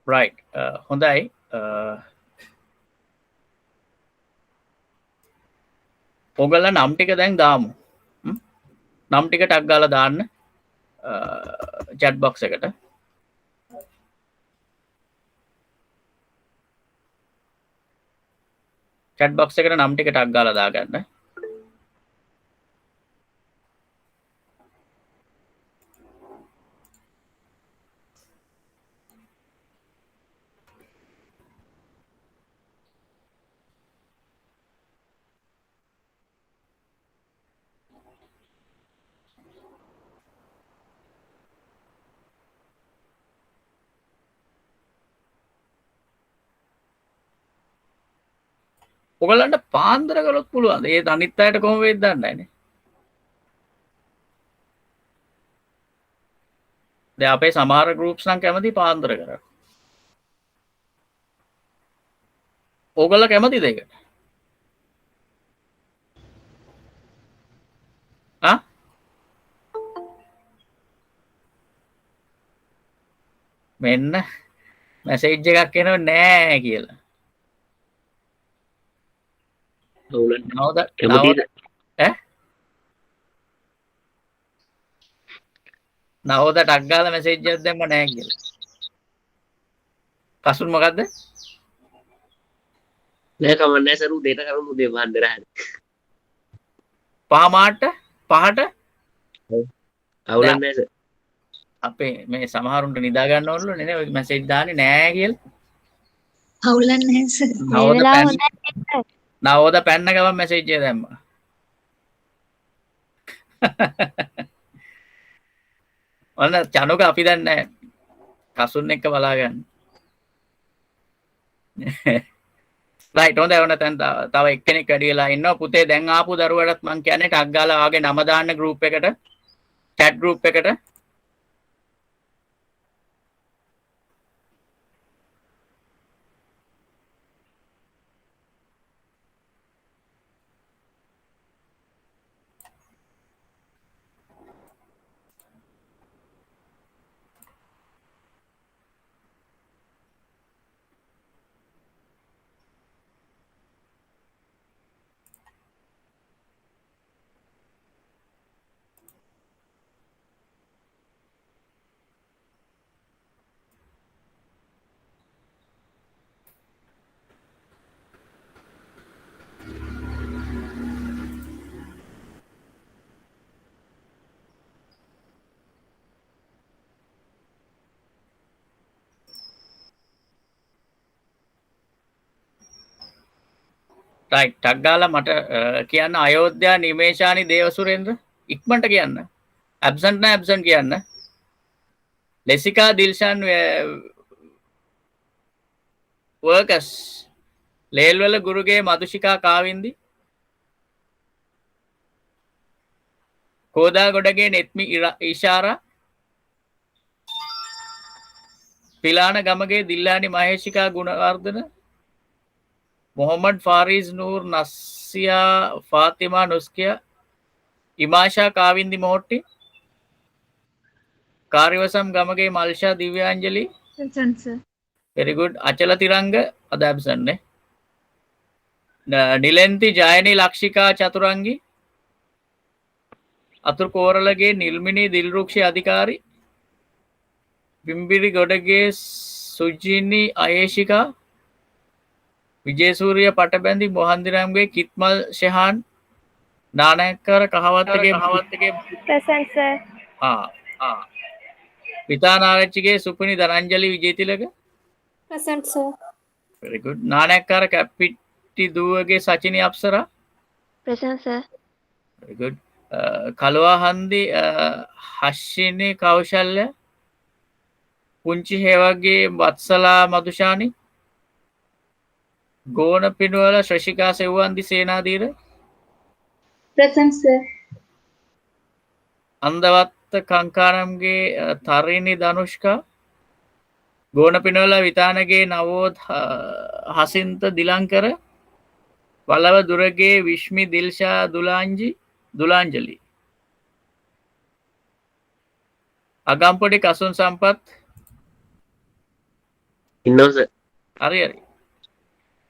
right හොඳයි ඔගල නම් ටික දැන් දාමු නම් ටික ටක් ගාලා දාන්න chat box එකට chat box එකට නම් ටික ටක් ගාලා දාගන්න ඔගලන්ට පාන්දර කළොත් පුළුවන් ඒ අනිත් අයට කොහොම වෙයිද දන්නේ නැහැනේ දැන් අපේ සමහර groups නම් කැමති පාන්දර කරන්න ඕගොල්ලෝ කැමතිද ඒකට ආ මෙන්න මැසේජ් එකක් එනවා නෑ කියලා නවද කැමතිද නවද ටක් ගාලා මැසේජ් එකක් දැම්ම නෑ කියලා කසුන් මොකද්ද නෑ කමන්නේ සරු දෙට කරමු දෙ වහන්දර හරි පහමාට පහට අවුලක් නෑ සර් අපේ මේ සමහරුන්ට නිදා ගන්න ඕනලු නේ ඔය මැසේජ් දාන්නේ නෑ කියලා අවුලක් නැහැ සර්. මේ නවද වෙලාව පැන්න නවද පැන්න ගමන් මැසේජ් එක දැම්මා ඔන්න චනුක අපි දැන් නෑ කසුන් එක්ක බලා ගන්න රයිට් හොඳයි ඔන්න දැන් තව එක්කෙනෙක් වැඩි වෙලා ඉන්නවා පුතේ දැන් ආපු දරුවටත් මං කියන්නේ ටක් ගාලා වාගේ නම දාන්න group එකට chat group එකට රයිට් ටක් ගාලා මට කියන්න අයෝධ්‍යා නිමේෂානි දේවසුරේන්ද්‍ර ඉක්මනට කියන්න ඇබ්සන්ට් නෑ ඇබ්සන්ට් කියන්න ලෙසිකා දිල්ෂාන් වර්කස් ලේල්වල ගුරුගේ මදුෂිකා කාවින්දි කෝදා ගොඩගේ නෙත්මි ඉෂාරා පිලාන ගමගේ දිල්ලානි මහේෂිකා ගුණවර්ධන मोहम्मद फारिज नूर नसिया फातिमा नुस्किया इमाशा काविंदी मोटी कार्यवसम गमगे मलशा दिव्यांजलि वेरी गुड अचल तिरंग अद एब्सेंट ने निलेंति जायनी लक्षिका चतुरंगी अतुर कोरलगे निल्मिनी दिलरुक्षि अधिकारी बिंबिरी गोडगे सुजिनी आयेशिका विजयसूर्य पटबंदी मोहनदिरामगे कितमल शेहान नानकर कहावत के प्रेजेंट सर हाँ हाँ पिता नारचिगे सुपुनी धनंजलि विजयतिलक present sir very good Nankar कैपिटी दुवगे सचिनी अप्सरा प्रेजेंट सर वेरी गुड कलवा हंदी हर्षिनी कौशल्य पुंची हेवगे वत्सला मधुशानी गोन पिनवल शशिका सेवंदी सेनाधीर प्रेजेंट सर अंधवत्त कंकानमगे तरिणी धनुष्का गोन पिनवल वितानगे नवोद हसिंत दिलंकर वल्लभ दुर्गे विश्मि दिलशा दुलांजलि अगंपटी कसुन संपत ඉන්නවා සර්. හරි හරි.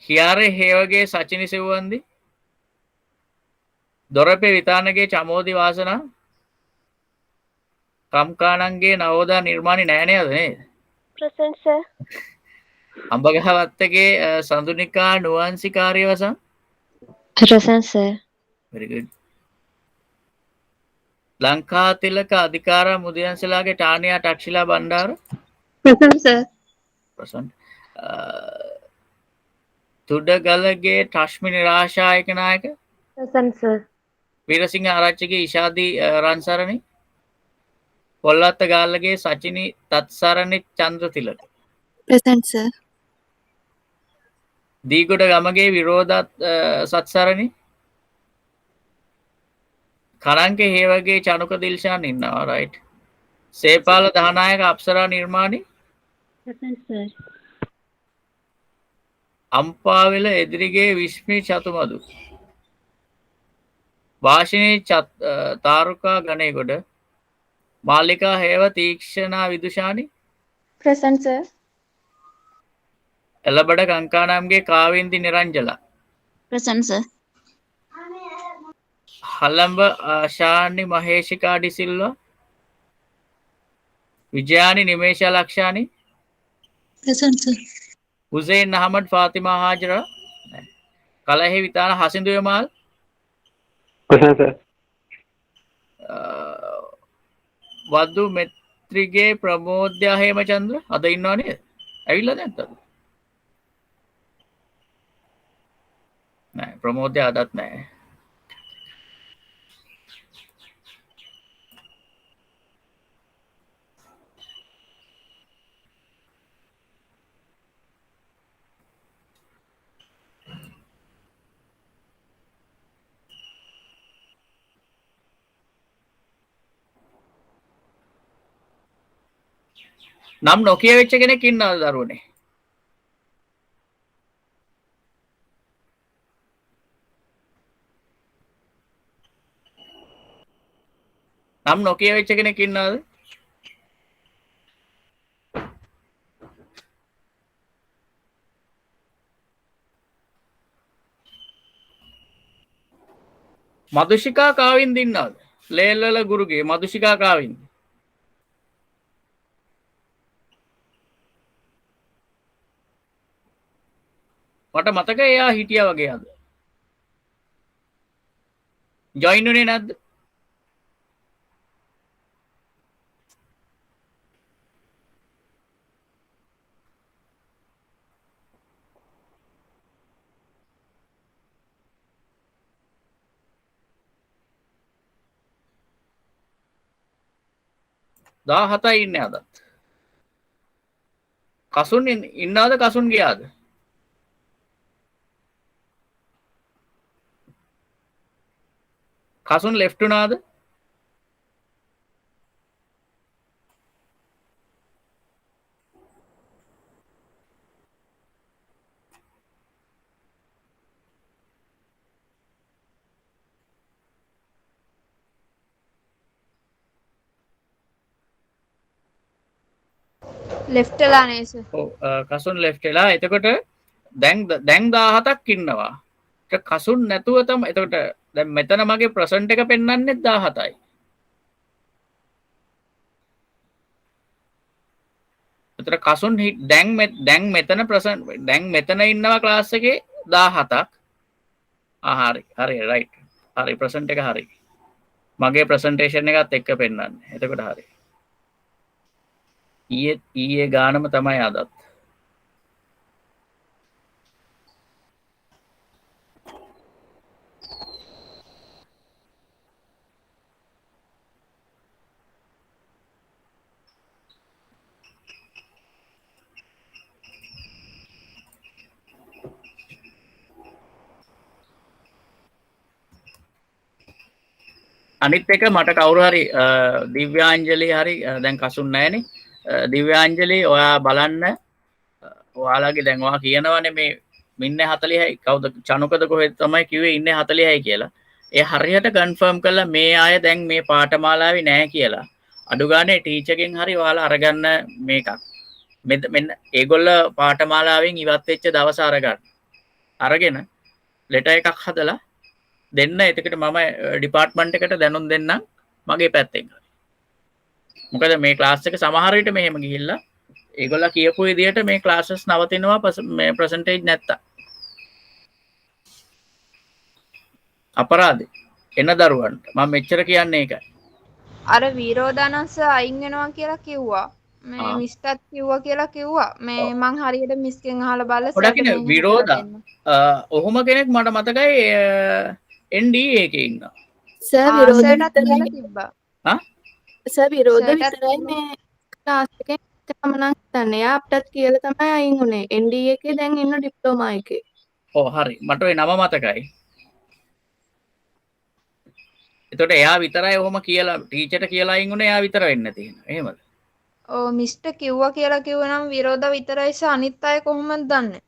හියාරේ හේවගේ සචිනි සෙව්වන්දි. දොරපේ විතානගේ චමෝදි වාසනා. කම්කාණන්ගේ නවෝදා නිර්මාණි නෑ නේද නේද? Present, sir. අඹගහවත්තගේ සඳුනිකා නුවන්සිකාරිය වසන්. Present, sir. very good. Lanka Thilaka Adhikara Mudiyanselage Taniya Takshila Bandara. present sir, present. Thudagalage Tashmi නිරාශායක Nayaka. Present, sir. Weerasinghe Arachchige ඉෂාදී රන්සරණි. කොල්ලත්ත ගාල්ලගේ Sachini තත්සරණි Chandrathilaka. present sir, Deegoda Gamage විරෝධත් සත්සරණි. කරංක Hewage Chanuka Dilshan ඉන්නවා right. Sepala Dahanayake Apsara Nirmani. Present, sir. Ampawela Edirige Vishmi Chathumadu. Vashini Taruka Ganayagoda. Mallika Hewa Theekshana Vidushani. Present, sir. Elabada Kankanamge Kavindi Niranjala. present sir, Hallamba Ashani Maheshika De Silva. Vijayani Nimesha Lakshani. present sir, Hussain Ahmed Fathima Hajara. Kalahe Vithana Hasindu Yamal. present sir. Waddu Methrige Pramodya Hemachandra අද ඉන්නවා නේද? ඇවිල්ලාද නැත්තද? නෑ ප්‍රමෝද්‍ය අදත් නෑ. නම් නොකිය වෙච්ච කෙනෙක් ඉන්නවද දරුවනේ? නම් නොකිය වෙච්ච කෙනෙක් ඉන්නවද? මදුෂිකා කාවින්ද ඉන්නවද? ලේල්වල ගුරුගේ මදුෂිකා කාවින්ද. මට මතක එයා හිටියා වගේ අද. ජොයින් උනේ නැද්ද? දා හතයි ඉන්නේ අදත්. කසුන් ඉන්නවද කසුන් ගියාද? කසුන් ලෙෆ්ට් උනාද? Left වෙලා නේ sir. ඔව් කසුන් ලෙෆ්ට් වෙලා. එතකොට දැන් 17ක් ඉන්නවා. ඒක කසුන් නැතුව තමයි. එතකොට දැන් මෙතන මගේ ප්‍රසන්ට් එක පෙන්වන්නේ 17යි. එතකොට කසුන් දැන් මෙතන ප්‍රසන්ට් දැන් මෙතන ඉන්නවා ක්ලාස් එකේ 17ක්. හරි රයිට්. හරි ප්‍රසන්ට් එක හරි. මගේ ප්‍රසන්ටේෂන් එකත් එක්ක පෙන්වන්නේ. එතකොට හරි. ඊයේ ගානම තමයි අදත්. අනිත් එක මට කවුරු හරි දිව්‍යාංජලි හරි දැන් කසුන් නැහැනේ. දිව්‍යාංජලි ඔයා බලන්න. ඔයාලගේ දැන් ඔයා කියනවනේ මේ ඉන්නේ 40යි කවුද චනුකද කොහෙද තමයි කිව්වේ ඉන්නේ 40යි කියලා. ඒ හරියට කන්ෆර්ම් කළා මේ අය දැන් මේ පාඨමාලාවේ නැහැ කියලා. අඩු ගානේ ටීචර්ගෙන් හරි ඔයාලා අරගන්න මේකක්. මෙන්න ඒගොල්ල පාඨමාලාවෙන් ඉවත් වෙච්ච දවස අරගෙන ලෙටර් එකක් හදලා දෙන්න. එතකොට මම ඩිපාර්ට්මන්ට් එකට දැනුම් දෙන්නම් මගේ පැත්තෙන්. මොකද මේ ක්ලාස් එක සමහර විට මෙහෙම ගිහිල්ලා ඒගොල්ලෝ කියපු විදිහට මේ ක්ලාසස් නවතිනවා මේ ප්‍රසන්ටේජ් නැත්තම්. අපරාධේ එන දරුවන්ට මම මෙච්චර කියන්නේ ඒකයි. අර විරෝධානස්ස අයින් වෙනවා කියලා කිව්වා. මේ මිස්ටත් කිව්වා කියලා කිව්වා. මේ මං හරියට මිස්ගෙන් අහලා බලලා ගොඩක් ඉන්නේ විරෝධා. ඔහොම කෙනෙක් මට මතකයි NDA එකේ ඉන්නවා. සර් විරෝධයට කියලා තිබ්බා. සර් විරෝධ විතරයි මේ ක්ලාස් එකේ තමනක් හිතන්නේ. එයා අපටත් කියලා තමයි අයින් උනේ. NDA එකේ දැන් ඉන්න ඩිප්ලෝමා එකේ. ඔව් හරි. මට ওই නම මතකයි. එතකොට එයා විතරයි ඔහොම කියලා ටීචර්ට කියලා අයින් උනේ. එයා විතර වෙන්න තියෙනවා. එහෙමද? ඔව් මිස්ටර් කිව්වා කියලා කිව්වනම් විරෝධ විතරයි අනිත් අය කොහොමද දන්නේ?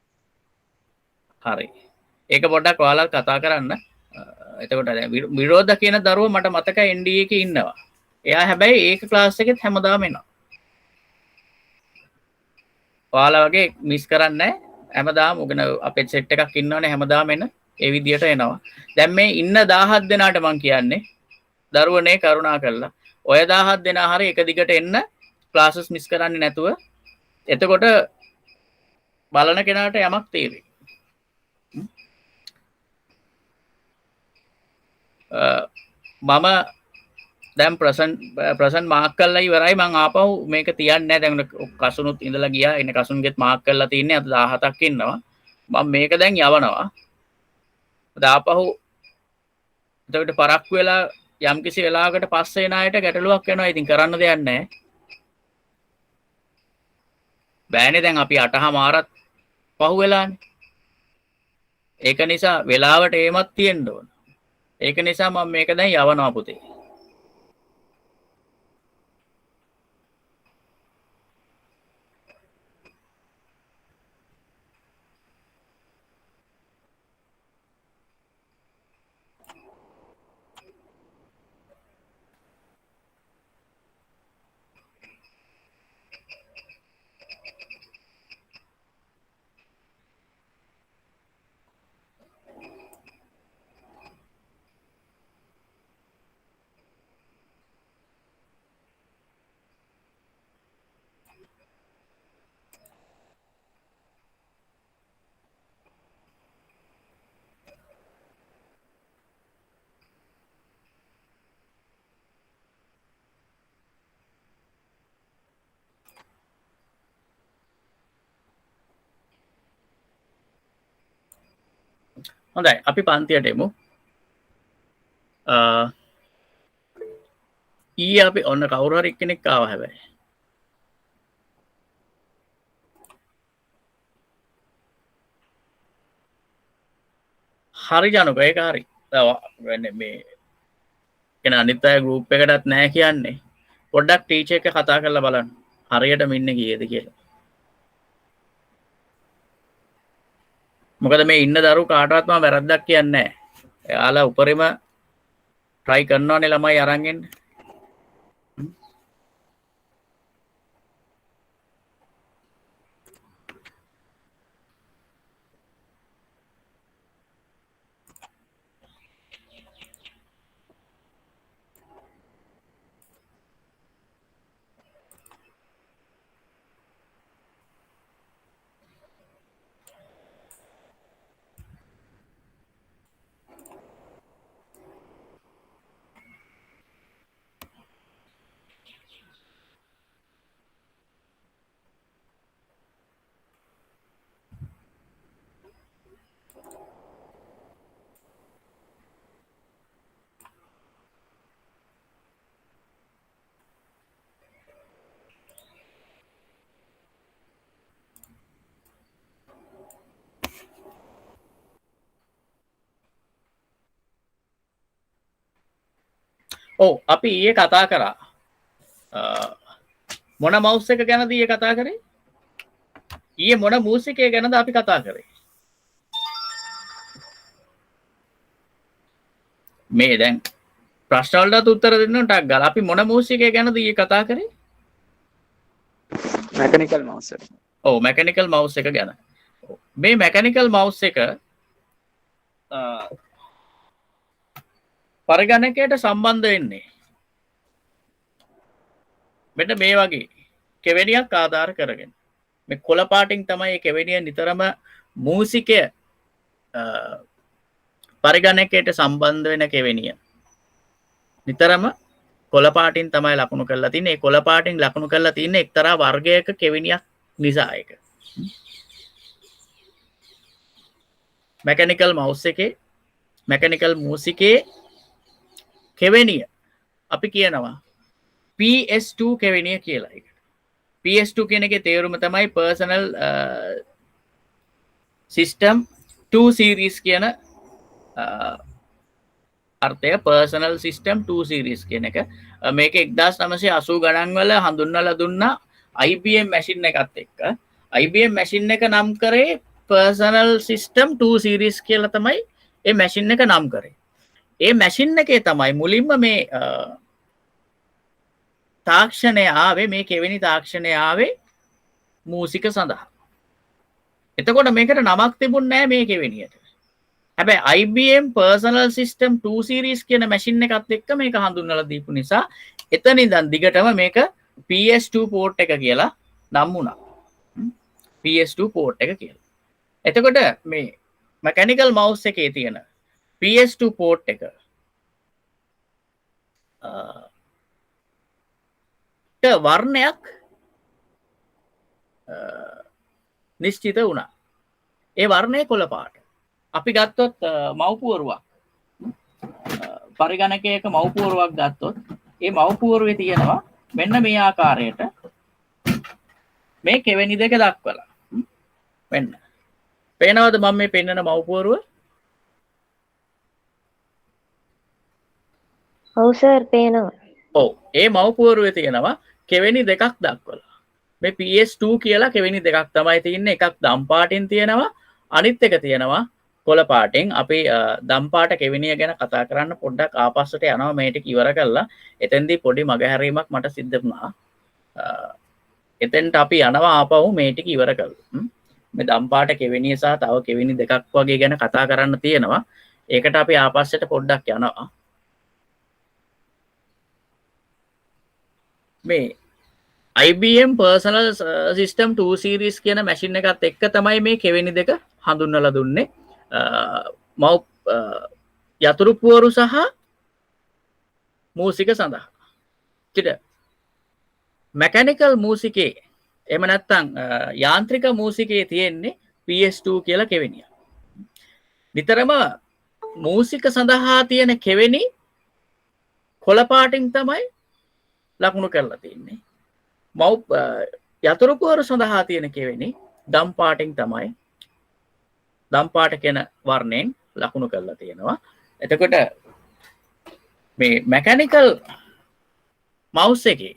හරි. ඒක පොඩ්ඩක් ඔයාලා කතා කරන්න. එතකොට විරෝධ කියන දරුවෝ මට මතකයි NDA එකේ ඉන්නවා. එයා හැබැයි ඒක ක්ලාස් එකෙත් හැමදාම එනවා. ඔයාලා වගේ මිස් කරන්නේ හැමදාම උගෙන අපේ සෙට් එකක් ඉන්නවනේ හැමදාම එන ඒ විදියට එනවා. දැන් මේ ඉන්න 17 දෙනාට මම කියන්නේ දරුවනේ කරුණා කරලා ඔය 17 දෙනා හරි එක දිගට එන්න ක්ලාසස් මිස් කරන්නේ නැතුව. එතකොට බලන කෙනාට යමක් තේරෙයි. මම දැන් ප්‍රසන්ට් මාක් කරලා ඉවරයි. මම ආපහු මේක තියන්නේ නැහැ. දැන් කසුනුත් ඉඳලා ගියා. ඉන්නේ කසුන්ගෙත් මාක් කරලා තින්නේ. අද 17ක් ඉන්නවා. මම මේක දැන් යවනවා. ආපහු එතකොට පරක්කු වෙලා යම්කිසි වෙලාවකට පස්සේ එන අයට ගැටලුවක් වෙනවා. ඉතින් කරන්න දෙයක් නැහැ. බෑනේ දැන් අපි 8:00මාරත් පහු වෙලානේ. ඒක නිසා වෙලාවට ඒමත් තියෙන්න ඕන. ඒක නිසා මම මේක දැන් යවනවා පුතේ. හොඳයි අපි පන්තියට එමු. ඊයේ අපි ඔන්න කවුරු හරි කෙනෙක් ආවා හැබැයි. හරි ජනක ඒක හරි. වෙන්නේ මේ කෙන අනිත් අය ගෲප් එකකටත් නැහැ කියන්නේ. පොඩ්ඩක් ටීචර් එක කතා කරලා බලන්න. හරියටම ඉන්නේ කීයද කියලා. මොකද මේ ඉන්න දරුවෝ කාටවත් මම වැරද්දක් කියන්නේ නැහැ. එයාලා උපරිම try කරනවානේ ළමයි අරන් එන්න. ඔව් අපි ඊයේ කතා කරා මොන මවුස් එක ගැනද ඊයේ කතා කරේ? ඊයේ මොන මූසිකය ගැනද අපි කතා කරේ? මේ දැන් ප්‍රශ්න වලට උත්තර දෙන්න ටක් ගාලා අපි මොන මූසිකය ගැනද ඊයේ කතා කරේ? මැකනිකල් මවුස් එක. ඔව් මැකැනිකල් මවුස් එක ගැන. මේ මැකැනිකල් මවුස් එක පරිගණකයට සම්බන්ධ වෙන්නේ මෙන්න මේ වගේ කෙවෙනියක් ආධාර කරගෙන. මේ කොළ පාටින් තමයි මේ කෙවෙනිය නිතරම මූසිකය පරිගණකයට සම්බන්ධ වෙන කෙවෙනිය. නිතරම කොළ පාටින් තමයි ලකුණු කරලා තින්නේ. ඒ කොළ පාටින් ලකුණු කරලා තින්නේ එක්තරා වර්ගයක කෙවෙනියක් නිසා ඒක. මැකැනිකල් මවුස් එකේ මැකැනිකල් මූසිකේ කෙවෙනිය අපි කියනවා PS2 කෙවෙනිය කියලා එකට. PS2 කියන එකේ තේරුම තමයි personal system 2 series කියන අර්ථය personal system 2 series කියන එක. මේක 1980 ගණන් වල හඳුන්වලා දුන්නා IBM machine එකත් එක්ක. IBM machine එක නම් කරේ personal system 2 series කියලා තමයි ඒ machine එක නම් කරේ. ඒ මැෂින් එකේ තමයි මුලින්ම මේ තාක්ෂණය ආවේ මේ කෙවෙනි තාක්ෂණය ආවේ මූසික සඳහා. එතකොට මේකට නමක් තිබුණේ නැහැ මේ කෙවෙනියට. හැබැයි IBM personal system 2 series කියන මැෂින් එකත් එක්ක මේක හඳුන්වලා දීපු නිසා එතන ඉඳන් දිගටම මේක PS2 port එක කියලා නම් වුණා. PS2 port එක කියලා. එතකොට මේ mechanical mouse එකේ තියෙන PS2 port එක වර්ණයක් නිශ්චිත වුණා. ඒ වර්ණය කොළ පාට. අපි ගත්තොත් මව්පුවරුවක් පරිගණකයක මව්පුවරුවක් ගත්තොත් ඒ මව්පුවරුවේ තියෙනවා මෙන්න මේ ආකාරයට මේ කෙවෙනි දෙක දක්වලා. මෙන්න. පේනවද මම මේ පෙන්නන මව්පුවරුව? ඔව් සර් පේනවා. ඔව් ඒ මව්පුවරුවේ තියෙනවා කෙවෙනි දෙකක් දක්වලා. මේ PS2 කියලා කෙවෙනි දෙකක් තමයි තියෙන්නේ. එකක් දම් පාටින් තියෙනවා අනිත් එක තියෙනවා කොළ පාටින්. අපි දම් පාට කෙවෙනිය ගැන කතා කරන්න පොඩ්ඩක් ආපස්සට යනවා මේ ටික ඉවර කරලා. එතෙන්දී පොඩි මගහැරීමක් මට සිද්ධ වුණා. එතෙන්ට අපි යනවා ආපහු මේ ටික ඉවර කරලා. මේ දම් පාට කෙවෙනිය සහ තව කෙවෙනි දෙකක් වගේ ගැන කතා කරන්න තියෙනවා. ඒකට අපි ආපස්සට පොඩ්ඩක් යනවා. මේ IBM personal system 2 series කියන මැෂින් එකත් එක්ක තමයි මේ කෙවෙනි දෙක හඳුන්වලා දුන්නේ. යතුරු පුවරු සහ මූසික සඳහා. ඊට mechanical මූසිකේ එහෙම නැත්නම් යාන්ත්‍රික මූසිකේ තියෙන්නේ PS2 කියලා කෙවෙනිය. නිතරම මූසික සඳහා තියෙන කෙවෙනි කොළ පාටින් තමයි ලකුණු කරලා තින්නේ. යතුරු පුවරු සඳහා තියෙන කෙවෙනි දම් පාටින් තමයි දම් පාට කියන වර්ණයෙන් ලකුණු කරලා තියෙනවා. එතකොට මේ මැකැනිකල් මවුස් එකේ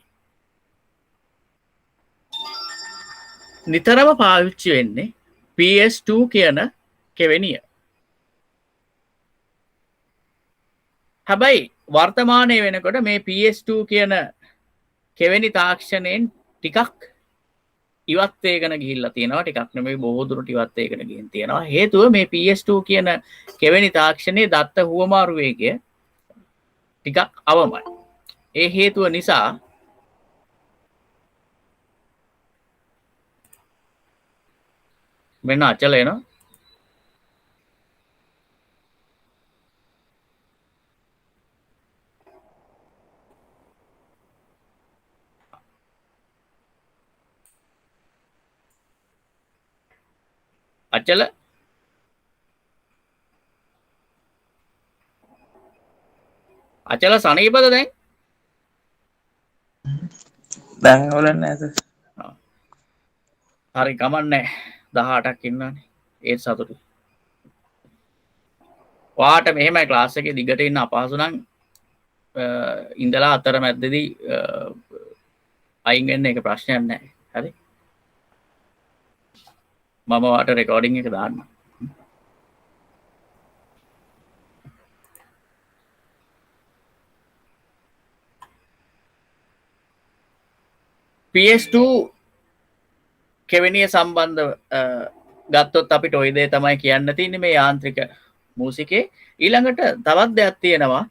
නිතරම පාවිච්චි වෙන්නේ PS2 කියන කෙවෙනිය. හැබැයි වර්තමානයේ වෙනකොට මේ PS2 කියන කෙවෙනි තාක්ෂණයෙන් ටිකක් ඉවත් වේගෙන ගිහිල්ලා තියෙනවා. ටිකක් නෙමෙයි බොහෝ දුරට ඉවත් වේගෙන ගිහින් තියෙනවා. හේතුව මේ PS2 කියන කෙවෙනි තාක්ෂණයේ දත්ත හුවමාරු වේගය ටිකක් අවමයි. ඒ හේතුව නිසා මෙන්න අචල එනවා. අචල අචල සනීපද දැන්? දැන් හොලන්නේ නැත. හරි කමන්නේ 18ක් ඉන්නනේ ඒත් සතුටුයි. ඔයාට මෙහෙමයි ක්ලාස් එකේ දිගට ඉන්න අපහසු නම් ඉඳලා අතරමැද්දේදී අයින් වෙන්න එක ප්‍රශ්නයක් නැහැ. හරි. මම ඔයාට රෙකෝඩින් එක දාන්නම්. PS2 කෙවෙනිය සම්බන්ධව ගත්තොත් අපිට ওই දේ තමයි කියන්න තියෙන්නේ මේ යාන්ත්‍රික මූසිකේ. ඊළඟට තවත් දෙයක් තියෙනවා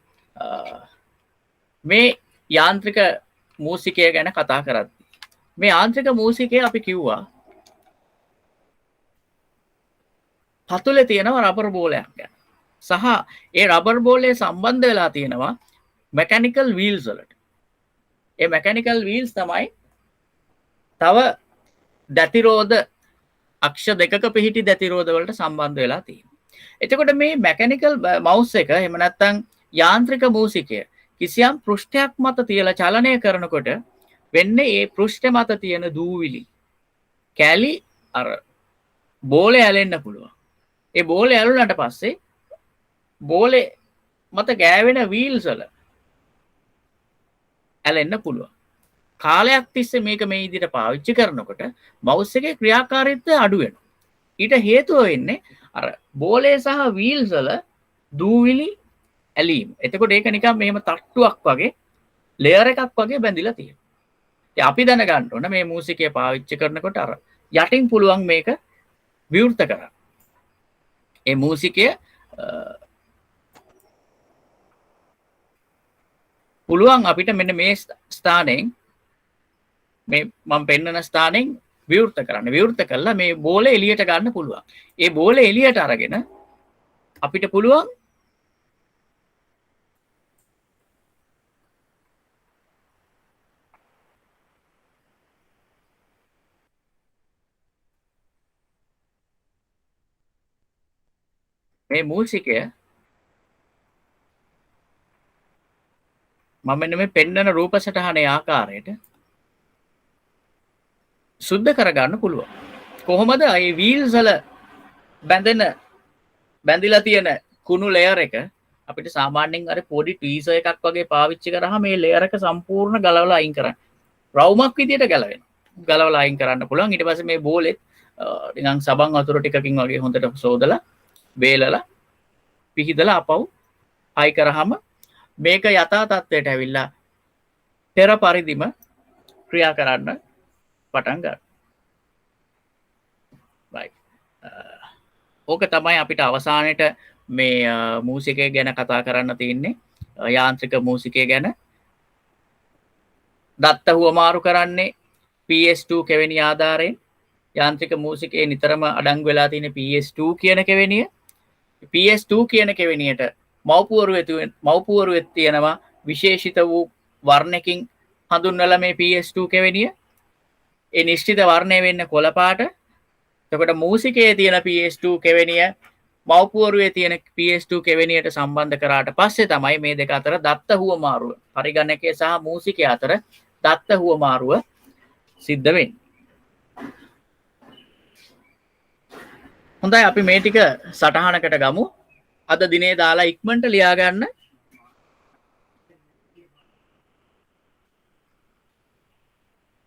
මේ යාන්ත්‍රික මූසිකය ගැන කතා කරද්දී. මේ යාන්ත්‍රික මූසිකේ අපි කිව්වා පතුලේ තියෙනවා රබර් බෝලයක් ගැන. සහ ඒ රබර් බෝලේ සම්බන්ධ වෙලා තියෙනවා මෙකැනිකල් වීල්ස් වලට. ඒ මෙකැනිකල් වීල්ස් තමයි තව දැතිරෝධ අක්ෂ දෙකක පිහිටි දැතිරෝධ වලට සම්බන්ධ වෙලා තියෙනවා. එතකොට මේ මෙකැනිකල් මවුස් එක එහෙම නැත්නම් යාන්ත්‍රික මූසිකය කිසියම් පෘෂ්ඨයක් මත තියලා චලනය කරනකොට වෙන්නේ ඒ පෘෂ්ඨ මත තියෙන දූවිලි කැලි අර බෝලේ ඇලෙන්න පුළුවන්. ඒ බෝලේ ඇලුනට පස්සේ බෝලේ මත ගෑවෙන වීල්ස් වල ඇලෙන්න පුළුවන්. කාලයක් තිස්සේ මේක මේ විදිහට පාවිච්චි කරනකොට මවුස් එකේ ක්‍රියාකාරීත්වය අඩු වෙනවා. ඊට හේතුව වෙන්නේ අර බෝලේ සහ වීල්ස් වල දූවිලි ඇලීම. එතකොට ඒක නිකන් මෙහෙම තට්ටුවක් වගේ ලේයර් එකක් වගේ බැඳිලා තියෙනවා. ඉතින් අපි දැනගන්න ඕන මේ මූසිකය පාවිච්චි කරනකොට අර යටින් පුළුවන් මේක විවෘත කරන්න. ඒ මූසිකය පුළුවන් අපිට මෙන්න මේ ස්ථානයෙන් මේ මම පෙන්වන ස්ථානයෙන් විවෘත කරන්න. විවෘත කළා මේ බෝලේ එළියට ගන්න පුළුවන්. ඒ බෝලේ එළියට අරගෙන අපිට පුළුවන් මේ මූසිකය මම මෙන්න මේ පෙන්වන රූප සටහනේ ආකාරයට සුද්ධ කරගන්න පුළුවන්. කොහොමද මේ වීල්ස් වල බැඳිලා තියෙන කුණු ලේයර් එක අපිට සාමාන්‍යයෙන් අර පොඩි ටීසර් එකක් වගේ පාවිච්චි කරාම මේ ලේයර් එක සම්පූර්ණ ගලවලා අයින් කරන්න. රවුමක් විදියට ගලවලා අයින් කරන්න පුළුවන්. ඊට පස්සේ මේ බෝලෙත් නිකන් සබන් වතුර ටිකකින් වගේ හොඳට සෝදලා වේලලා පිහිදලා අපව අයි කරාම මේක යථා තත්ත්වයට ඇවිල්ලා පෙර පරිදිම ක්‍රියා කරන්න පටන් ගන්න. right. ඕක තමයි අපිට අවසානයේට මේ මූසිකය ගැන කතා කරන්න තියෙන්නේ. යාන්ත්‍රික මූසිකය ගැන. දත්ත හුවමාරු කරන්නේ PS2 කෙවෙනි ආධාරයෙන්. යාන්ත්‍රික මූසිකයේ නිතරම අඩංගු වෙලා තියෙන PS2 කියන කෙවෙනිය. PS2 කියන කෙවෙනියට මව්පුවරුවේ තියෙනවා විශේෂිත වූ වර්ණකින් හඳුන්වලා මේ PS2 කෙවෙනිය. ඒ නිශ්චිත වර්ණය වෙන්න කොළ පාට. එතකොට මූසිකයේ තියෙන PS2 කෙවෙනිය මව්පුවරුවේ තියෙන PS2 කෙවෙනියට සම්බන්ධ කරාට පස්සේ තමයි මේ දෙක අතර දත්ත හුවමාරුව පරිගණකය සහ මූසිකය අතර දත්ත හුවමාරුව සිද්ධ වෙන්නේ. හොඳයි අපි මේ ටික සටහනකට ගමු. අද දිනේ දාලා ඉක්මනට ලියා ගන්න.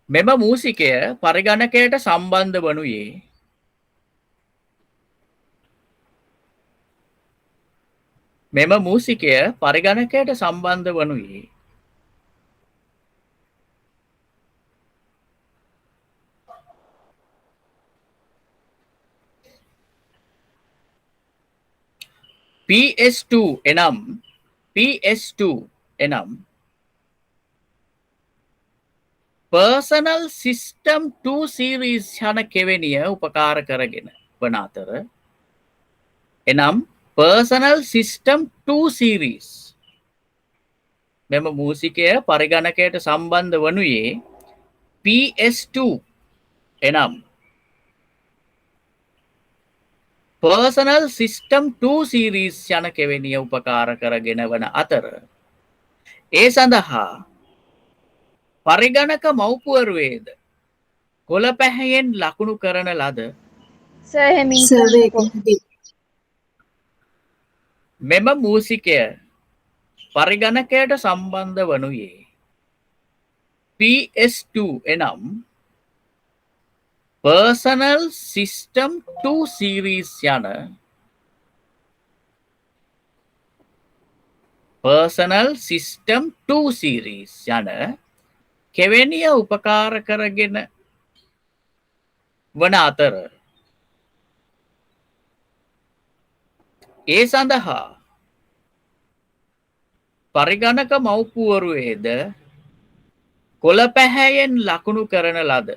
මෙම මූසිකය පරිගණකයට සම්බන්ධ වනුයේ PS2 එනම් Personal System 2 Series යන කෙවෙනිය උපකාර කරගෙන වන අතර එනම් Personal System 2 Series මෙම මූසිකය පරිගණකයට සම්බන්ධ වනුයේ PS2 එනම් Personal System 2 Series යන කෙවෙනිය උපකාර කරගෙන වන අතර ඒ සඳහා පරිගණක මව්පුවරුවේද කොළ පැහැයෙන් ලකුණු කරන ලද මෙම මූසිකය පරිගණකයට සම්බන්ධ වනුයේ PS2 එනම් Personal System 2 Series යන කෙවෙනිය උපකාර කරගෙන වන අතර ඒ සඳහා පරිගණක මව්පුවරුවේද කොළ පැහැයෙන් ලකුණු කරන ලද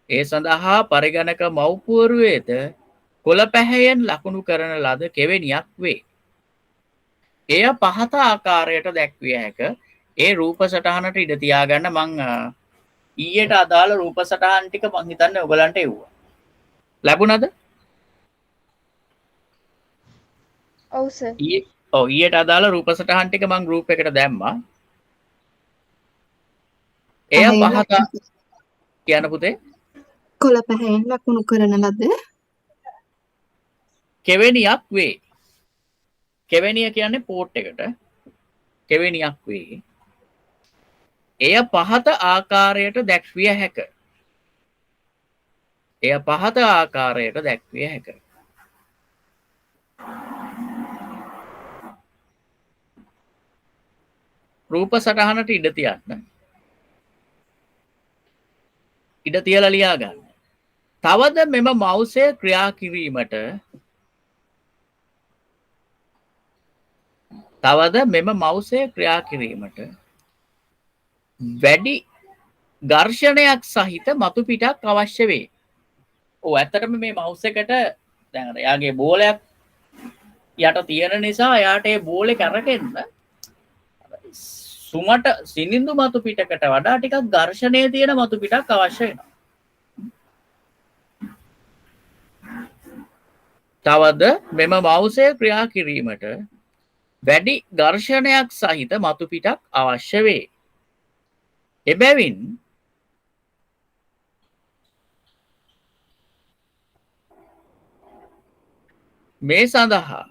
ඒ සඳහා පරිගණක මව්පුවරුවේද කොළ පැහැයෙන් ලකුණු කරන ලද කෙවෙනියක් වේ. එය පහත ආකාරයට දැක්විය හැක. ඒ රූප සටහනට ඉඩ තියාගන්න මං ඊයට අදාළ රූප සටහන් ටික මං හිතන්නේ ඔයගලන්ට එව්වා. ලැබුණද? ඔව් සර්. ඊයට අදාළ රූප සටහන් ටික මං ගෲප් එකට දැම්මා. එය පහත කියන පුතේ කොළ පැහැයෙන් ලකුණු කරන ලද කෙවෙනියක් වේ. කෙවෙනිය කියන්නේ පෝට් එකට කෙවෙනියක් වේ. එය පහත ආකාරයට දැක්විය හැක. එය පහත ආකාරයට දැක්විය හැක. රූප සටහනට ඉඩ තියන්න. ඉඩ තියලා ලියා ගන්න. තවද මෙම මවුසය ක්‍රියා කිරීමට වැඩි ඝර්ෂණයක් සහිත මතු පිටක් අවශ්‍ය වේ. ඔව් ඇත්තටම මේ මවුස් එකට දැන් එයාගේ බෝලයක් යට තියෙන නිසා එයාට ඒ බෝලේ කරකෙන්න සුමට සිනිඳු මතු පිටකට වඩා ටිකක් ඝර්ෂණය තියෙන මතු පිටක් අවශ්‍ය වෙනවා. තවද මෙම මවුසය ක්‍රියා කිරීමට වැඩි ඝර්ෂණයක් සහිත මතු පිටක් අවශ්‍ය වේ. එබැවින් මේ සඳහා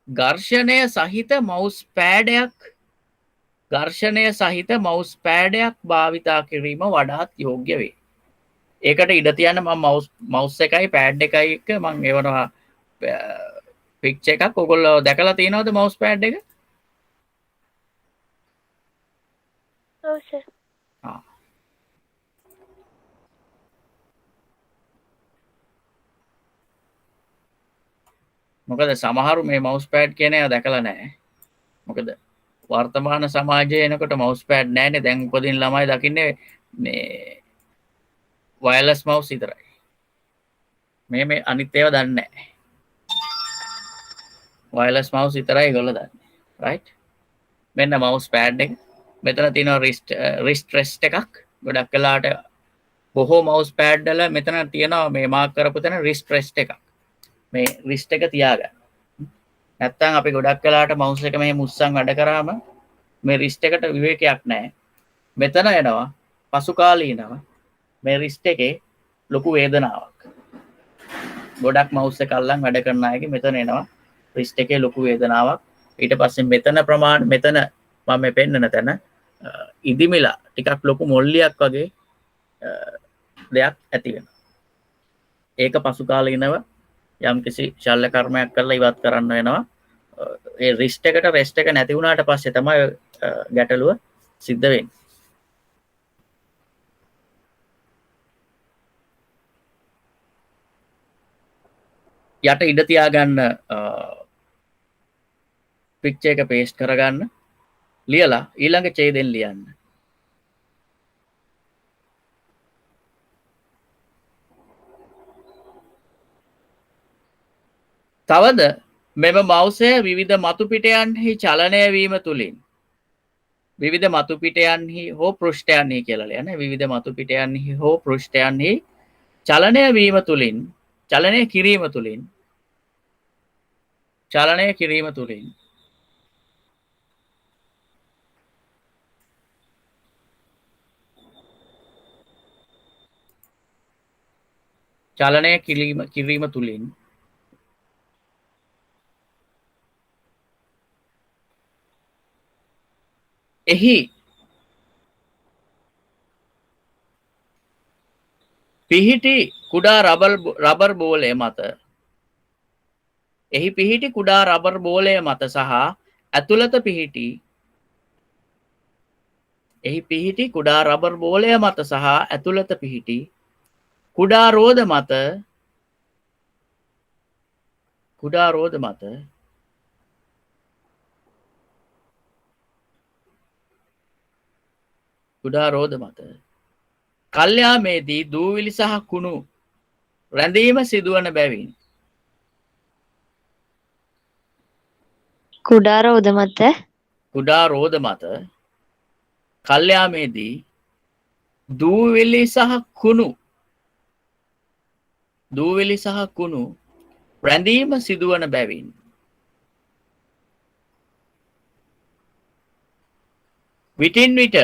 ඝර්ෂණය සහිත මවුස් පෑඩයක් භාවිතා කිරීම වඩාත් යෝග්‍ය වේ. ඒකට ඉඩ තියන්න මම මවුස් එකයි පෑඩ් එකයි එක්ක මම එවනවා පික්චර් එකක්. ඔයගොල්ලෝ දැකලා තියෙනවද මවුස් පෑඩ් එක? ඔව් සර්. මොකද සමහරු මේ මවුස් පෑඩ් කියන ඒවා දැකලා නැහැ. මොකද වර්තමාන සමාජයේ එනකොට මවුස් පෑඩ් නැහැනේ. දැන් උපදින ළමයි දකින්නේ මේ වයර්ලස් මවුස් විතරයි. මේ අනිත් ඒවා දන්නේ නැහැ. වයර්ලස් මවුස් විතරයි ඒගොල්ලෝ දන්නේ. රයිට්? මෙන්න මවුස් පෑඩ් එක. මෙතන තියෙනවා රිස්ට් රෙස්ට් එකක්. ගොඩක් වෙලාට බොහෝ මවුස් පෑඩ් වල මෙතන තියෙනවා මේ මාක් කරපු තැන රිස්ට් රෙස්ට් එකක්. මේ රිස්ට් එක තියාගන්න. නැත්තම් අපි ගොඩක් වෙලාට මවුස් එක මෙහෙම උස්සන් වැඩ කරාම මේ රිස්ට් එකට විවේකයක් නැහැ. මෙතන එනවා පසු කාලීනව මේ රිස්ට් එකේ ලොකු වේදනාවක්. ගොඩක් මවුස් එක අල්ලන් වැඩ කරන අයගේ මෙතන එනවා රිස්ට් එකේ ලොකු වේදනාවක්. ඊට පස්සේ මෙතන මෙතන මම මේ පෙන්නන තැන ඉදිමිලා ටිකක් ලොකු මොල්ලියක් වගේ දෙයක් ඇති වෙනවා. ඒක පසු කාලීනව යම්කිසි ශල්‍ය කර්මයක් කරලා ඉවත් කරන්න වෙනවා. ඒ රිස්ට් එකට රෙස්ට් එක නැති වුණාට පස්සේ තමයි ගැටලුව සිද්ධ වෙන්නේ. යට ඉඩ තියාගන්න පික්චර් එක පේස්ට් කරගන්න. ලියලා ඊළඟ ඡේදෙන් ලියන්න. තවද මෙම මවුසය විවිධ මතුපිටයන්හි චලනය වීම තුළින් විවිධ මතුපිටයන්හි හෝ පෘෂ්ඨයන්හි කියලා ලියන්න. විවිධ මතුපිටයන්හි හෝ පෘෂ්ඨයන්හි චලනය වීම තුළින් චලනය කිරීම තුළින් එහි පිහිටි කුඩා රබර් බෝලය මත සහ ඇතුළත පිහිටි එහි පිහිටි කුඩා රබර් බෝලය මත සහ ඇතුළත පිහිටි කුඩා රෝද මත කල්යාමේදී දූවිලි සහ කුණු රැඳීම සිදුවන බැවින් කුඩා රෝද මත කල්යාමේදී දූවිලි සහ කුණු රැඳීම සිදුවන බැවින් විටින් විට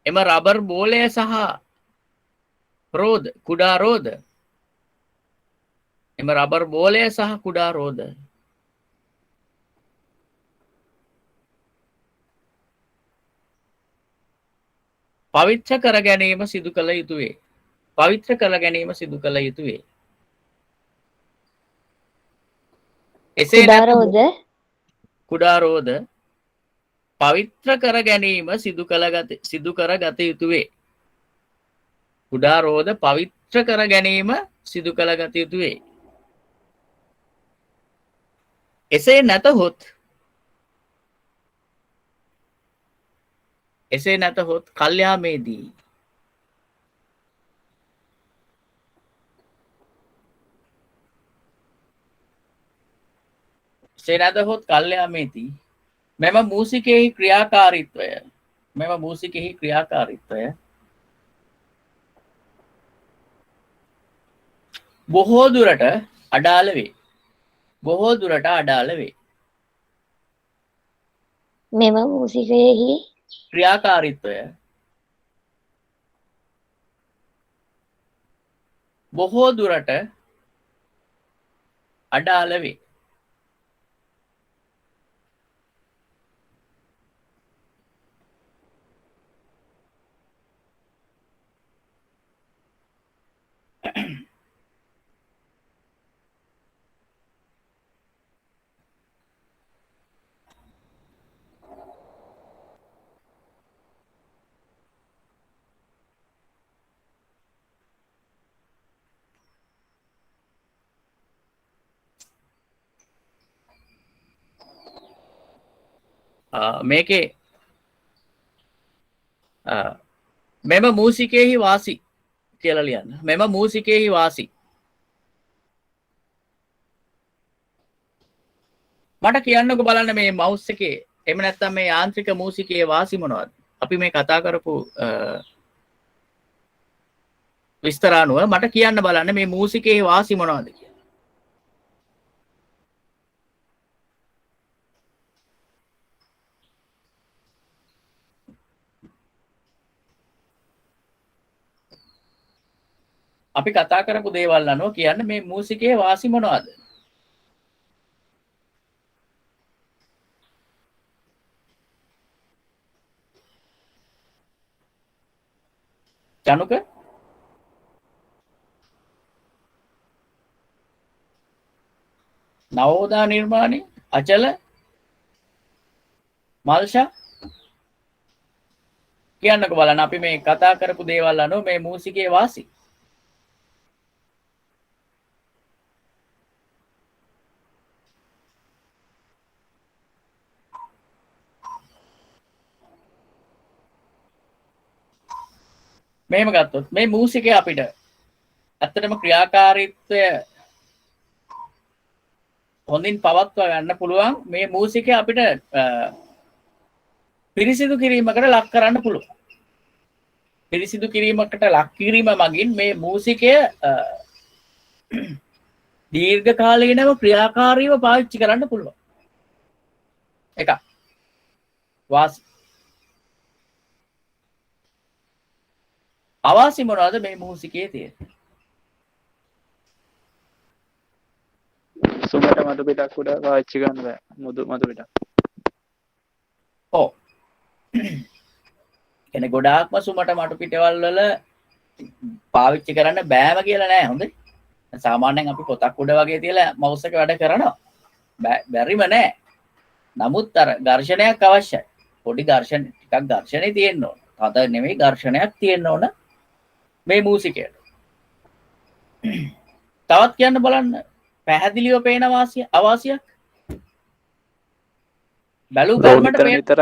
එම රබර් බෝලය සහ කුඩා රෝද පවිත්‍ර කර ගැනීම සිදු කළ යුතුවේ. එසේ කුඩා රෝද පවිත්‍ර කර ගැනීම සිදු කර ගත යුතුවේ. කුඩා රෝද පවිත්‍ර කර ගැනීම සිදු කළ ගත යුතුවේ. එසේ නැතහොත් කල්යාමේදී මෙම මූසිකයෙහි ක්‍රියාකාරීත්වය බොහෝ දුරට අඩාල වේ. මෙම මූසිකයෙහි ක්‍රියාකාරීත්වය බොහෝ දුරට අඩාල වේ. මේකේ මෙම මූසිකයෙහි වාසි කියලා ලියන්න. මෙම මූසිකයෙහි වාසි. මට කියන්නකො බලන්න මේ මවුස් එකේ එහෙම නැත්නම් මේ යාන්ත්‍රික මූසිකයේ වාසි මොනවද? අපි මේ කතා කරපු විස්තර අනුව මට කියන්න බලන්න මේ මූසිකයේ වාසි මොනවද කියලා. අපි කතා කරපු දේවල් අනුව කියන්න මේ මූසිකයේ වාසි මොනවද? ජනුක නවෝදා නිර්මාණي අචල මල්ෂා කියන්නකො බලන්න අපි මේ කතා කරපු දේවල් අනුව මේ මූසිකයේ වාසි මෙහෙම ගත්තොත් මේ මූසිකය අපිට ඇත්තටම ක්‍රියාකාරීත්වය හොඳින් පවත්වා ගන්න පුළුවන් මේ මූසිකය අපිට පිරිසිදු කිරීමකට ලක් කරන්න පුළුවන්. පිරිසිදු කිරීමකට ලක් කිරීම මගින් මේ මූසිකය දීර්ඝ කාලීනව ක්‍රියාකාරීව පාවිච්චි කරන්න පුළුවන්. එක වාසි අවාසි මොනවද මේ මූසිකයේ තියෙන්නේ? සුමට මතු පිටක් උඩ පාවිච්චි කරන්න බෑ. මතු පිටක්. ඔව්. කියන්නේ ගොඩාක්ම සුමට මතු පිටවල් වල පාවිච්චි කරන්න බෑම කියලා නෑ හොඳේ. සාමාන්‍යයෙන් අපි පොතක් උඩ වගේ තියලා මවුස් එක වැඩ කරනවා. බැරිම නෑ. නමුත් අර ඝර්ෂණයක් අවශ්‍යයි. පොඩි ටිකක් ඝර්ෂණේ තියෙන්න ඕන. තද නෙමෙයි ඝර්ෂණයක් තියෙන්න ඕන මේ මූසිකයට. තවත් කියන්න බලන්න පැහැදිලිව පේන අවාසියක්. බැලු බැලමට නිතර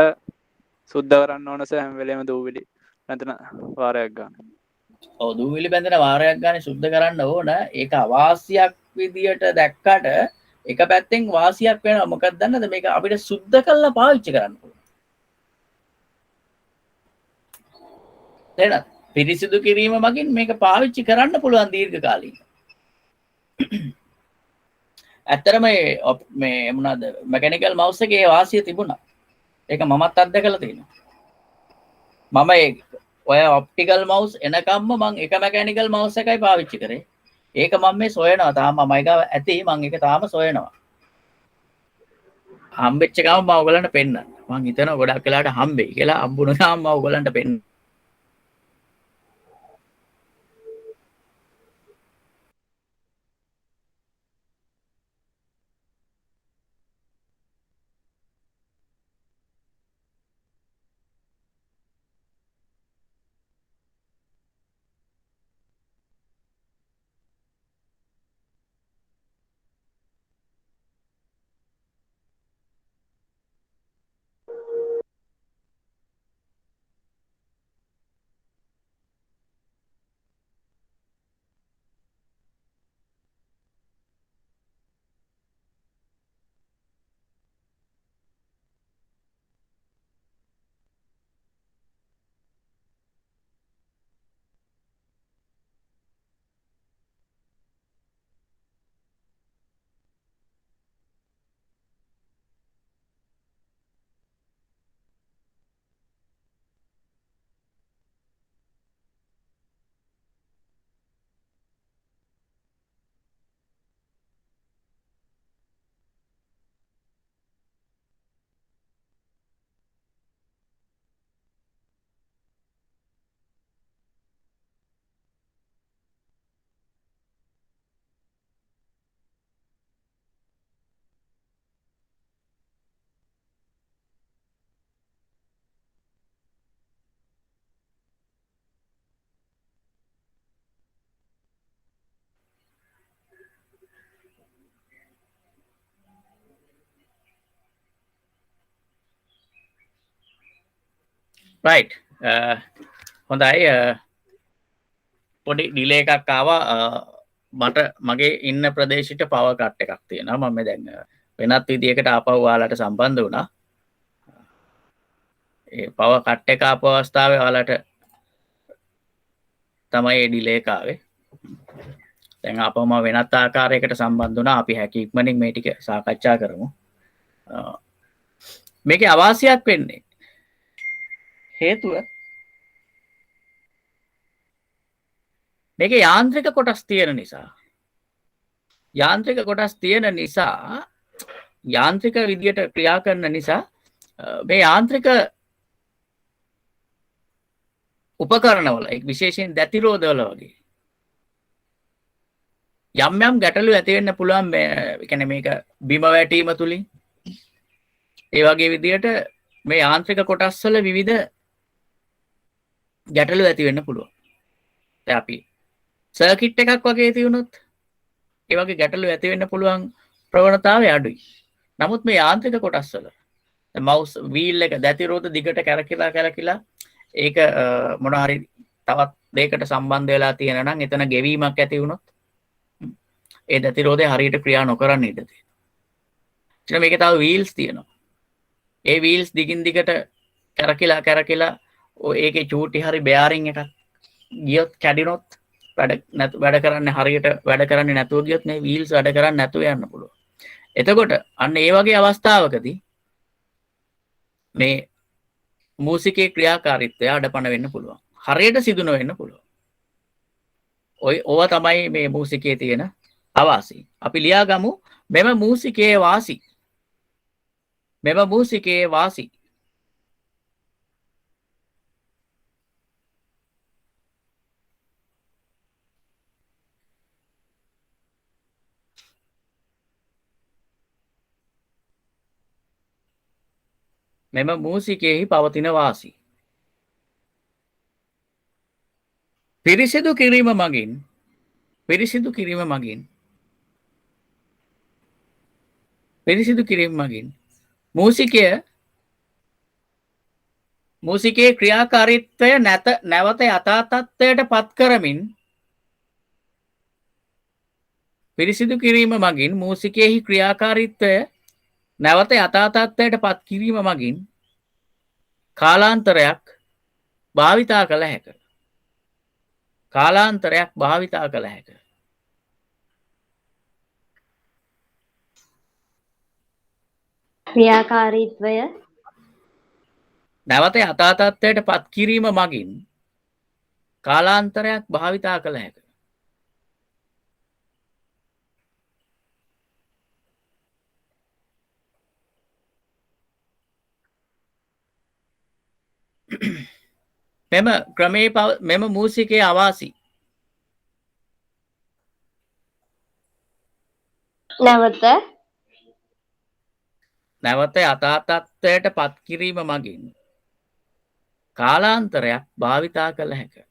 සුද්ධ කරන්න ඕන සර් හැම වෙලේම දූවිලි නැතන වාරයක් ගන්න. ඔව් දූවිලි බැඳෙන වාරයක් ගන්න සුද්ධ කරන්න ඕන. ඒක අවාසියක් විදියට දැක්කට එක පැත්තෙන් වාසියක් වෙනවා. මොකක්ද දන්නද? මේක අපිට සුද්ධ කරලා පාවිච්චි කරන්න පුළුවන්. එහෙනම් පිරිසිදු කිරීම මගින් මේක පාවිච්චි කරන්න පුළුවන් දීර්ඝ කාලීනව. ඇත්තටම මේ මොනවාද මෙකැනිකල් මවුස් එකේ වාසිය තිබුණා. ඒක මමත් අත්දැකලා තියෙනවා. මම ඔය ඔප්ටිකල් මවුස් එනකම්ම මම එක මෙකැනිකල් මවුස් එකයි පාවිච්චි කරේ. ඒක මම මේ සොයනවා. තාම මම එක ඇති මම ඒක තාම සොයනවා. හම්බෙච්ච ගමන් මම ඔයගලන්ට පෙන්නන්න. මම හිතනවා ගොඩක් වෙලාවට හම්බෙයි කියලා. හම්බුන ගමන් මම ඔයගලන්ට පෙන්නන්න. right හොඳයි පොඩි ඩිලේ එකක් ආවා මට මගේ ඉන්න ප්‍රදේශයට පවර් කට් එකක් තියෙනවා මම දැන් වෙනත් විදියකට ආපහු ඔයාලට සම්බන්ධ වුණා ඒ පවර් කට් එක ආපු අවස්ථාවේ ඔයාලට තමයි ඒ ඩිලේ එක ආවේ දැන් ආපහුම වෙනත් ආකාරයකට සම්බන්ධ වුණා අපි හැකි ඉක්මනින් මේ ටික සාකච්ඡා කරමු මේකේ අවාසියක් වෙන්නේ හේතුව මේක යාන්ත්‍රික කොටස් තියෙන නිසා යාන්ත්‍රික විදියට ක්‍රියා කරන නිසා මේ යාන්ත්‍රික උපකරණවල විශේෂයෙන් දැතිරෝධවල වගේ යම් ගැටලු ඇති වෙන්න පුළුවන් මේ කියන්නේ මේක බිම වැටීම තුලින් ඒ වගේ විදියට මේ යාන්ත්‍රික කොටස් වල විවිධ ගැටලු ඇති වෙන්න පුළුවන්. දැන් අපි සර්කිට් එකක් වගේ තියුණොත් ඒ වගේ ගැටලු ඇති වෙන්න පුළුවන් ප්‍රවණතාවය අඩුයි. නමුත් මේ යාන්ත්‍රික කොටස් වල මවුස් වීල් එක දැතිරෝධ දිගට කැරකිලා ඒක මොන හරි තවත් දෙයකට සම්බන්ධ වෙලා තියෙන නම් එතන ගෙවීමක් ඇති වුණොත් ඒ දැතිරෝධය හරියට ක්‍රියා නොකරන්න ඉඩ තියෙනවා. එතන මේකේ තව වීල්ස් තියෙනවා. ඒ වීල්ස් දිගින් දිගට කැරකිලා ඒකේ චූටි හරි බෙයාරින් එකක් ගියොත් කැඩිනොත් වැඩ කරන්නේ හරියට වැඩ කරන්නේ නැතුව ගියොත් මේ වීල්ස් වැඩ කරන්නේ නැතුව යන්න පුළුවන්. එතකොට අන්න ඒ වගේ අවස්ථාවකදී මේ මූසිකේ ක්‍රියාකාරීත්වය අඩපණ වෙන්න පුළුවන්. හරියට සිදු නොවෙන්න පුළුවන්. ඕවා තමයි මේ මූසිකේ තියෙන අවාසි. අපි ලියාගමු මෙම මූසිකේ වාසි. මෙම මූසිකයෙහි පවතින වාසි. පිරිසිදු කිරීම මගින් පිරිසිදු කිරීම මගින් පිරිසිදු කිරීම මගින් මූසිකයේ ක්‍රියාකාරීත්වය නැවත යථා තත්ත්වයට පත් කරමින් පිරිසිදු කිරීම මගින් මූසිකයෙහි ක්‍රියාකාරීත්වය නැවත යථා තත්ත්වයට පත් කිරීම මගින් කාලාන්තරයක් භාවිතා කළ හැක. කාලාන්තරයක් භාවිතා කළ හැක. ක්‍රියාකාරීත්වය නැවත යථා තත්ත්වයට පත් කිරීම මගින් කාලාන්තරයක් භාවිතා කළ හැක. මෙම ක්‍රමේ මෙම මූසිකයේ අවාසි. නැවත නැවත යථා තත්ත්වයට පත් කිරීම මගින් කාලාන්තරයක් භාවිතා කළ හැක.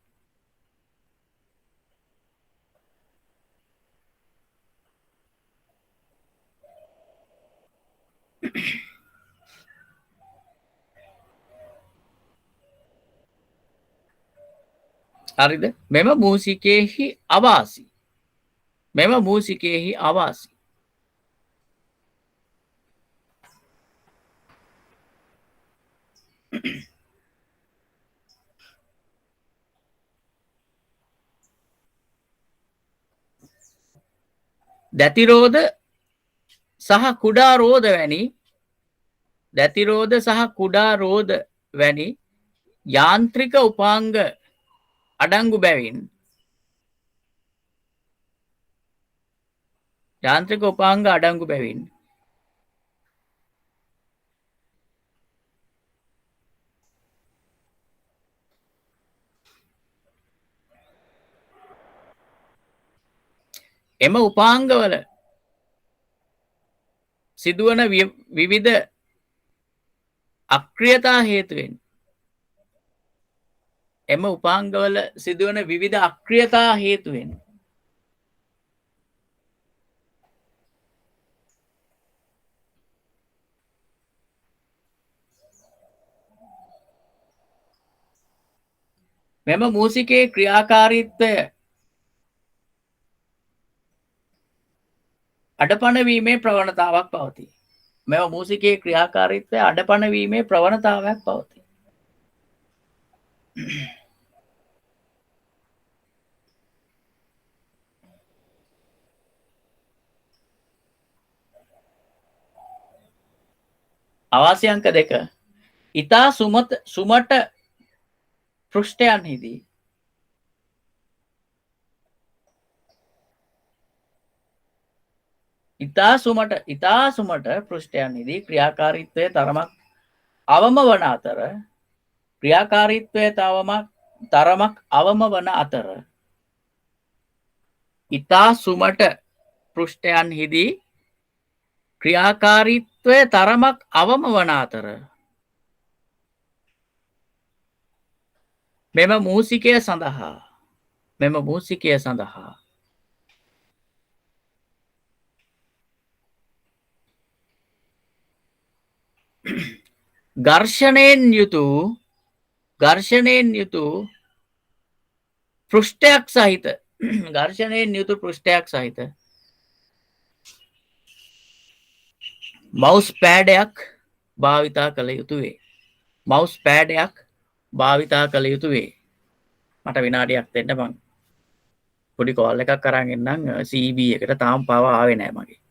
හරිද? මෙම මූසිකයෙහි අවාසි. මෙම මූසිකයෙහි අවාසි. දැතිරෝධ සහ කුඩා රෝධ වැනි යාන්ත්‍රික උපාංග අඩංගු බැවින් එම උපාංගවල සිදුවන විවිධ අක්‍රියතා හේතුවෙන් මෙම මූසිකයේ ක්‍රියාකාරීත්වය අඩපණවීමේ ප්‍රවණතාවක් පවතී. මෙම මූසිකයේ ක්‍රියාකාරීත්වය අඩපණවීමේ ප්‍රවණතාවක් පවතී. අවාසි අංක 2 ඉතා සුමට පෘෂ්ඨයන්හිදී ඉතා සුමට පෘෂ්ඨයන්හිදී ක්‍රියාකාරීත්වය තරමක් අවම වන අතර ඉතා සුමට පෘෂ්ඨයන්හිදී ක්‍රියාකාරීත්වය තරමක් අවම වන අතර මෙම මූසිකය සඳහා ඝර්ෂණයෙන් යුතු පෘෂ්ඨයක් සහිත මවුස් පෑඩයක් භාවිතා කළ යුතු වේ. මට විනාඩියක් දෙන්න මං පොඩි කෝල් එකක් කරන් එන්නම් CB එකට තාම පව ආවේ නැහැ මගේ.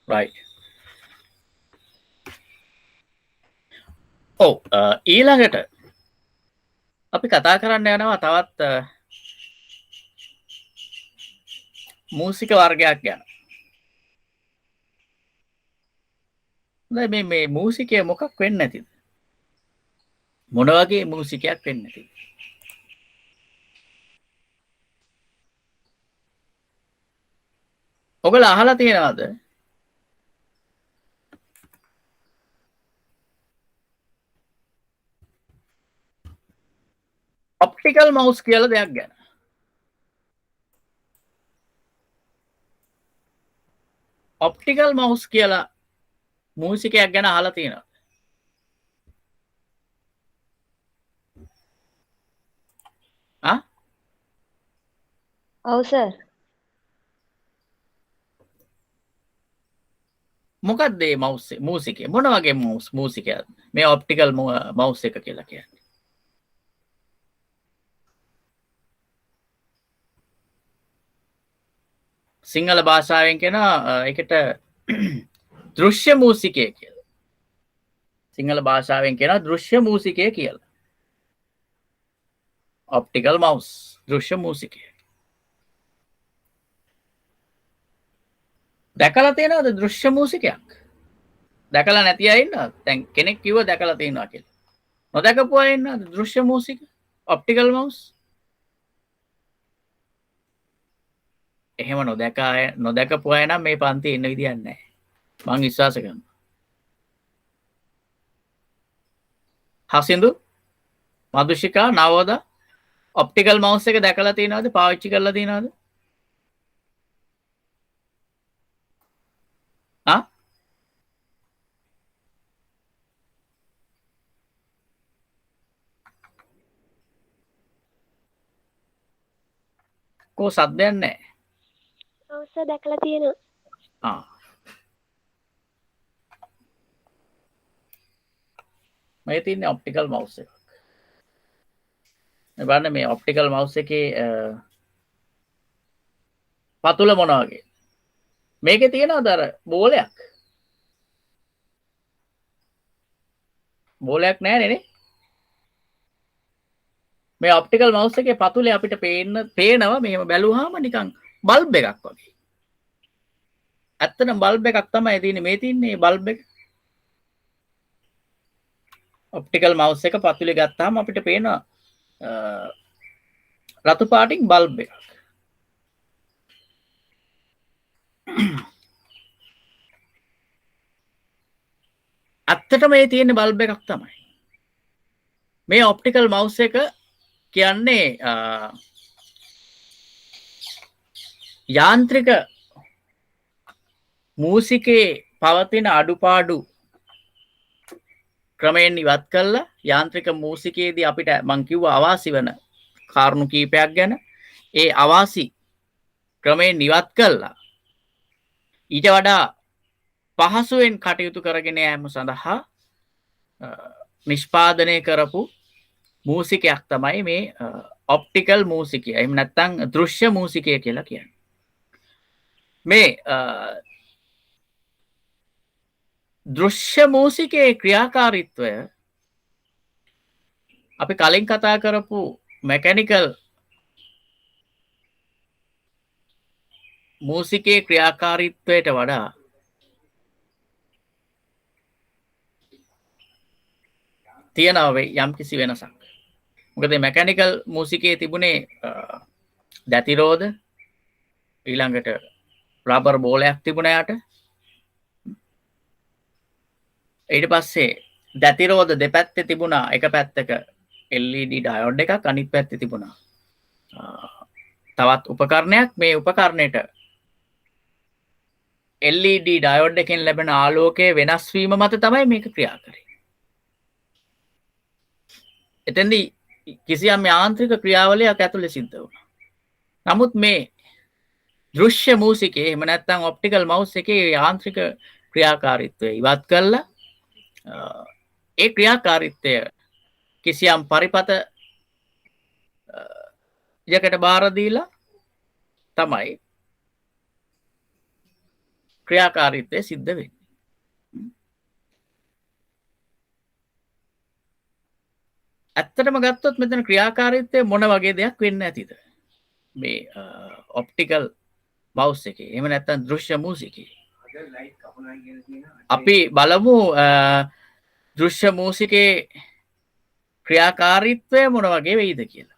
right. ඔව් ඊළඟට අපි කතා කරන්න යනවා තවත් මූසික වර්ගයක් ගැන. මේ මූසිකය මොකක් වෙන්නේ නැතිද? මොන වගේ මූසිකයක් වෙන්නේ නැතිද? ඔයගොල්ලෝ අහලා තියෙනවද? ඔප්ටිකල් මවුස් කියලා දෙයක් ගැන. ඔප්ටිකල් මවුස් කියලා මූසිකයක් ගැන අහලා තියෙනවද? ඔව් සර්. මොකක්ද මේ මවුස් මූසිකය? මොන වගේ මූසිකයක්ද? මේ ඔප්ටිකල් මවුස් එක කියලා කියන්නේ. සිංහල භාෂාවෙන් කියන එකට දෘශ්‍ය මූසිකය කියලා. සිංහල භාෂාවෙන් කියන දෘශ්‍ය මූසිකය කියලා. ඔප්ටිකල් මවුස් දෘශ්‍ය මූසිකය. දැකලා තියෙනවද දෘශ්‍ය මූසිකයක්? දැකලා නැති අය ඉන්නවද? දැන් කෙනෙක් කිව්ව දැකලා තියෙනවා කියලා. නොදකපු අය ඉන්නවද දෘශ්‍ය මූසික? Optical mouse? එහෙම නොදකපු අය නම් මේ පන්තියේ ඉන්න විදියක් නැහැ. මං විශ්වාස කරනවා. හසින්දු මදුෂිකා නවෝද ඔප්ටිකල් මවුස් එක දැකලා තියෙනවද? පාවිච්චි කරලා තියෙනවද? කෝ සද්දයක් නැහැ. ඔව් සර් දැකලා තියෙනවා. මේ තියෙන්නේ ඔප්ටිකල් මවුස් එකක්. මේ බලන්න මේ ඔප්ටිකල් මවුස් එකේ පතුල මොන වගේ? මේකේ තියෙනවද අර බෝලයක්? බෝලයක් නැහැ නේ. මේ ඔප්ටිකල් මවුස් එකේ පතුලේ අපිට පේනවා මෙහෙම බැලුවාම නිකන් බල්බ් එකක් වගේ. ඇත්තටම බල්බ් එකක් තමයි තියෙන්නේ. මේ තියෙන්නේ බල්බ් එක. ඔප්ටිකල් මවුස් එක පතුලේ ගත්තාම අපිට පේනවා රතු පාටින් බල්බ් එකක්. ඇත්තටම මේ තියෙන බල්බ් එකක් තමයි. මේ ඔප්ටිකල් මවුස් එක කියන්නේ යාන්ත්‍රික මූසිකේ පවතින අඩුපාඩු ක්‍රමයෙන් ඉවත් කරලා යාන්ත්‍රික මූසිකයේදී අපිට මං කිව්වා අවාසි වෙන කාරණු කීපයක් ගැන ඒ අවාසි ක්‍රමයෙන් ඉවත් කරලා ඊට වඩා පහසුවෙන් කටයුතු කරගෙන යාම සඳහා නිෂ්පාදනය කරපු මූසිකයක් තමයි මේ ඔප්ටිකල් මූසිකය. එහෙම නැත්නම් දෘශ්‍ය මූසිකය කියලා කියන්නේ. මේ දෘශ්‍ය මූසිකයේ ක්‍රියාකාරීත්වය අපි කලින් කතා කරපු මෙකැනිකල් මූසිකයේ ක්‍රියාකාරීත්වයට වඩා තියෙනවා යම් කිසි වෙනසක්. මොකද මෙකැනිකල් මූසිකයේ තිබුණේ දැතිරෝධ ඊළඟට රබර් බෝලයක් තිබුණා යට. ඊට පස්සේ දැතිරෝධ දෙපැත්තේ තිබුණා එක පැත්තක LED ඩයෝඩ් එකක් අනිත් පැත්තේ තිබුණා තවත් උපකරණයක්. මේ උපකරණයට LED ඩයෝඩ් එකෙන් ලැබෙන ආලෝකයේ වෙනස් වීම මත තමයි මේක ක්‍රියා කරන්නේ. එතෙන්දී කිසියම් යාන්ත්‍රික ක්‍රියාවලියක් ඇතුලේ සිද්ධ වුණා. නමුත් මේ දෘශ්‍ය මූසිකයේ එහෙම නැත්නම් ඔප්ටිකල් මවුස් එකේ යාන්ත්‍රික ක්‍රියාකාරීත්වය ඉවත් කරලා ඒ ක්‍රියාකාරීත්වය කිසියම් පරිපත යකට බාර දීලා තමයි ක්‍රියාකාරීත්වය සිද්ධ වෙන්නේ. ඇත්තටම ගත්තොත් මෙතන ක්‍රියාකාරීත්වය මොන වගේ දෙයක් වෙන්න ඇතිද? මේ ඔප්ටිකල් මවුස් එකේ එහෙම නැත්නම් දෘශ්‍ය මූසිකේ. අපි බලමු දෘශ්‍ය මූසිකේ ක්‍රියාකාරීත්වය මොන වගේ වෙයිද කියලා.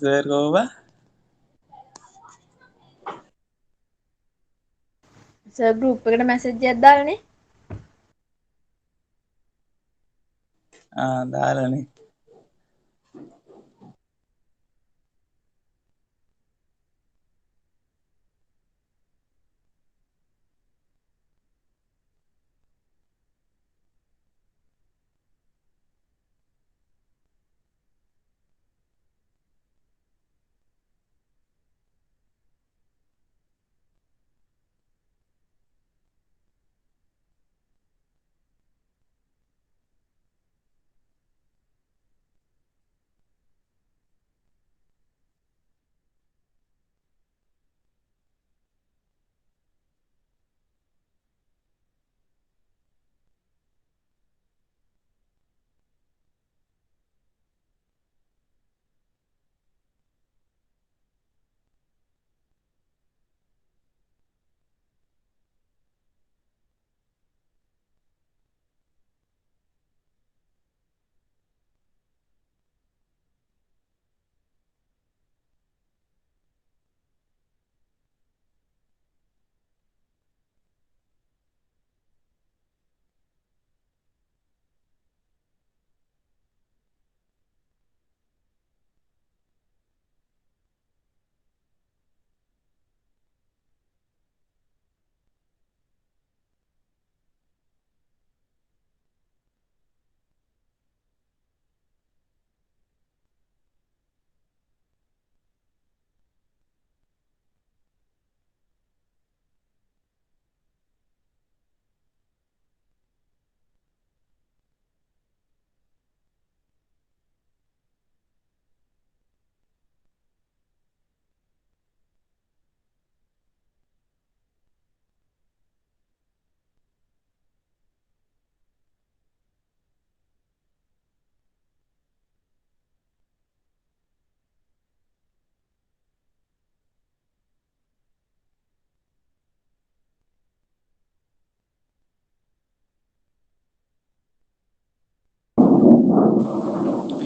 සර් කොහොම සර් ගෲප් එකට මැසේජ් එකක් දාලානේ. දාලානේ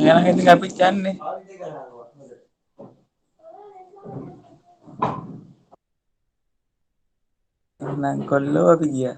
එහෙනම් ඉතින් අපි යන්නේ. නම් කොල්ලෝ අපි ගියා.